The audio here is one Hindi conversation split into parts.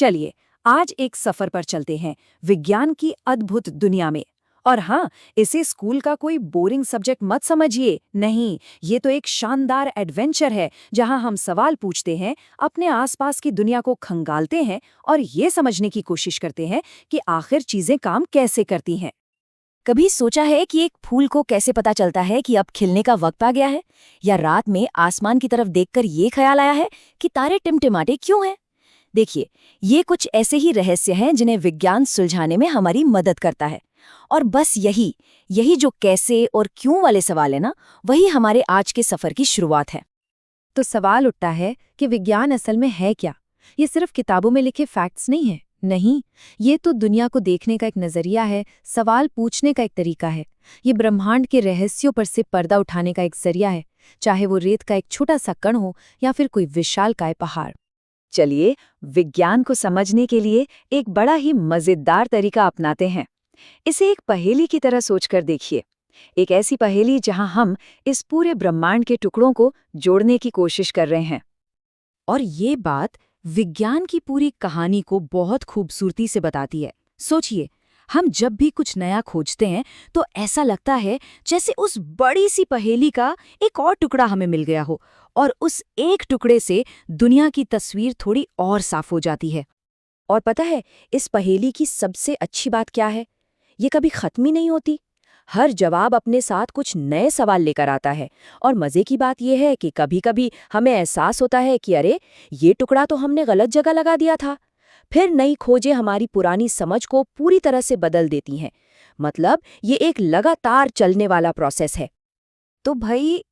चलिए आज एक सफर पर चलते हैं विज्ञान की अद्भुत दुनिया में। और हाँ, इसे स्कूल का कोई बोरिंग सब्जेक्ट मत समझिए, नहीं, ये तो एक शानदार एडवेंचर है जहां हम सवाल पूछते हैं, अपने आसपास की दुनिया को खंगालते हैं और ये समझने की कोशिश करते हैं कि आखिर चीजें काम कैसे करती हैं। कभी सोचा है कि एक फूल को कैसे पता चलता है कि अब खिलने का वक्त आ गया है? या रात में आसमान की तरफ देखकर ये ख्याल आया है कि तारे टिमटिमाते क्यों हैं? देखिए, ये कुछ ऐसे ही रहस्य हैं जिन्हें विज्ञान सुलझाने में हमारी मदद करता है। और बस यही यही जो कैसे और क्यों वाले सवाल है ना, वही हमारे आज के सफर की शुरुआत है। तो सवाल उठता है कि विज्ञान असल में है क्या? ये सिर्फ किताबों में लिखे फैक्ट्स नहीं है। नहीं, ये तो दुनिया को देखने का एक नजरिया है, सवाल पूछने का एक तरीका है। ये ब्रह्मांड के रहस्यों पर से पर्दा उठाने का एक जरिया है, चाहे वो रेत का एक छोटा सा कण हो या फिर कोई विशालकाय पहाड़। चलिए, विज्ञान को समझने के लिए एक बड़ा ही मजेदार तरीका अपनाते हैं। इसे एक पहेली की तरह सोचकर देखिए। एक ऐसी पहेली जहां हम इस पूरे ब्रह्मांड के टुकड़ों को जोड़ने की कोशिश कर रहे हैं। और ये बात विज्ञान की पूरी कहानी को बहुत खूबसूरती से बताती है। सोचिए, हम जब भी कुछ नया खोजते हैं तो ऐसा लगता है जैसे उस बड़ी सी पहेली का एक और टुकड़ा हमें मिल गया हो, और उस एक टुकड़े से दुनिया की तस्वीर थोड़ी और साफ हो जाती है। और पता है, इस पहेली की सबसे अच्छी बात क्या है? ये कभी खत्म ही नहीं होती। हर जवाब अपने साथ कुछ नए सवाल लेकर आता है। और मजे की बात यह है कि कभी-कभी हमें एहसास होता है कि अरे, ये टुकड़ा तो हमने गलत जगह लगा दिया था। फिर नई खोजें हमारी पुरानी समझ को पूरी तरह से बदल देती हैं। मतलब ये एक लगातार चलने वाला प्रोसेस है। तो भाई,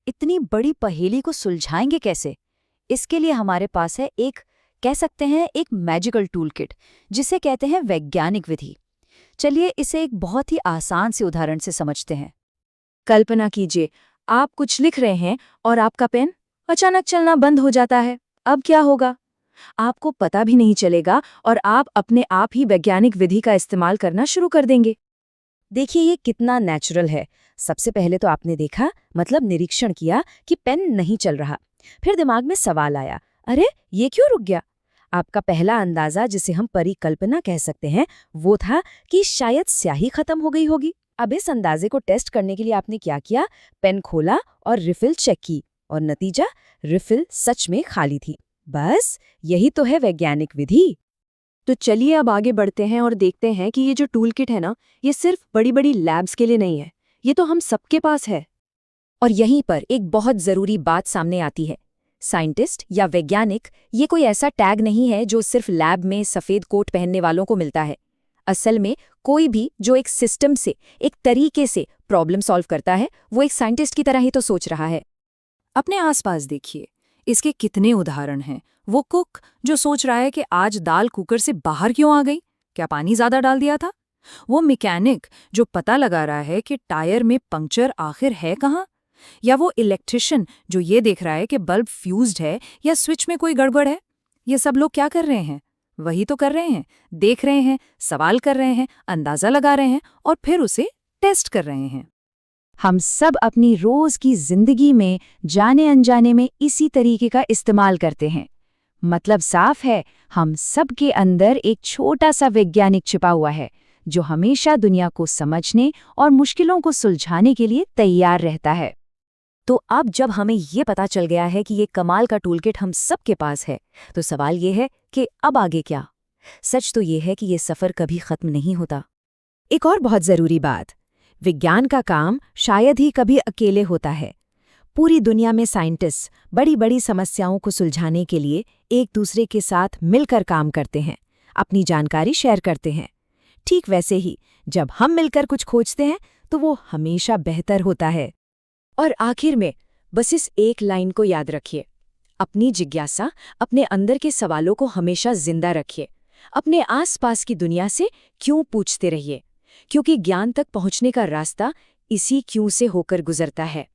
इतनी बड़ी पहेली को सुलझाएंगे कैसे? इसके लिए हमारे पास है एक, कह सकते हैं, एक मैजिकल टूल किट, जिसे कहते हैं वैज्ञानिक विधि। चलिए इसे एक बहुत ही आसान से उदाहरण से समझते हैं। कल्पना कीजिए, आप कुछ लिख रहे हैं और आपका पेन अचानक चलना बंद हो जाता है। अब क्या होगा? आपको पता भी नहीं चलेगा और आप अपने आप ही वैज्ञानिक विधि का इस्तेमाल करना शुरू कर देंगे। देखिए ये कितना नेचुरल है। सबसे पहले तो आपने देखा, मतलब निरीक्षण किया कि पेन नहीं चल रहा। फिर दिमाग में सवाल आया, अरे ये क्यों रुक गया? आपका पहला अंदाजा, जिसे हम परिकल्पना कह सकते हैं, वो था कि शायद स्याही खत्म हो गई होगी। अब इस अंदाजे को टेस्ट करने के लिए आपने क्या किया? पेन खोला और रिफिल चेक की, और नतीजा, रिफिल सच में खाली थी। बस यही तो है वैज्ञानिक विधि। तो चलिए अब आगे बढ़ते हैं और देखते हैं कि ये जो टूल किट है ना, ये सिर्फ बड़ी बड़ी लैब्स के लिए नहीं है, ये तो हम सबके पास है। और यहीं पर एक बहुत जरूरी बात सामने आती है। साइंटिस्ट या वैज्ञानिक, ये कोई ऐसा टैग नहीं है जो सिर्फ लैब में सफेद कोट पहनने वालों को मिलता है। असल में कोई भी जो एक सिस्टम से, एक तरीके से प्रॉब्लम सॉल्व करता है, वो एक साइंटिस्ट की तरह ही तो सोच रहा है। अपने आसपास देखिए, इसके कितने उदाहरण हैं। वो कुक जो सोच रहा है कि आज दाल कुकर से बाहर क्यों आ गई, क्या पानी ज्यादा डाल दिया था? वो मैकेनिक जो पता लगा रहा है कि टायर में पंक्चर आखिर है कहाँ? या वो इलेक्ट्रिशियन जो ये देख रहा है कि बल्ब फ्यूज्ड है या स्विच में कोई गड़बड़ है? ये सब लोग क्या कर रहे हैं? वही तो कर रहे हैं, देख रहे हैं, सवाल कर रहे हैं, अंदाजा लगा रहे हैं और फिर उसे टेस्ट कर रहे हैं। हम सब अपनी रोज की जिंदगी में जाने अनजाने में इसी तरीके का इस्तेमाल करते हैं। मतलब साफ है, हम सब के अंदर एक छोटा सा वैज्ञानिक छिपा हुआ है, जो हमेशा दुनिया को समझने और मुश्किलों को सुलझाने के लिए तैयार रहता है। तो अब जब हमें ये पता चल गया है कि ये कमाल का टूलकिट हम सबके पास है, तो सवाल ये है कि अब आगे क्या? सच तो ये है कि ये सफर कभी खत्म नहीं होता। एक और बहुत जरूरी बात, विज्ञान का काम शायद ही कभी अकेले होता है। पूरी दुनिया में साइंटिस्ट बड़ी बड़ी समस्याओं को सुलझाने के लिए एक दूसरे के साथ मिलकर काम करते हैं, अपनी जानकारी शेयर करते हैं। ठीक वैसे ही जब हम मिलकर कुछ खोजते हैं तो वो हमेशा बेहतर होता है। और आखिर में बस इस एक लाइन को याद रखिए, अपनी जिज्ञासा, अपने अंदर के सवालों को हमेशा जिंदा रखिए। अपने आसपास की दुनिया से क्यों पूछते रहिए, क्योंकि ज्ञान तक पहुंचने का रास्ता इसी क्यों से होकर गुजरता है।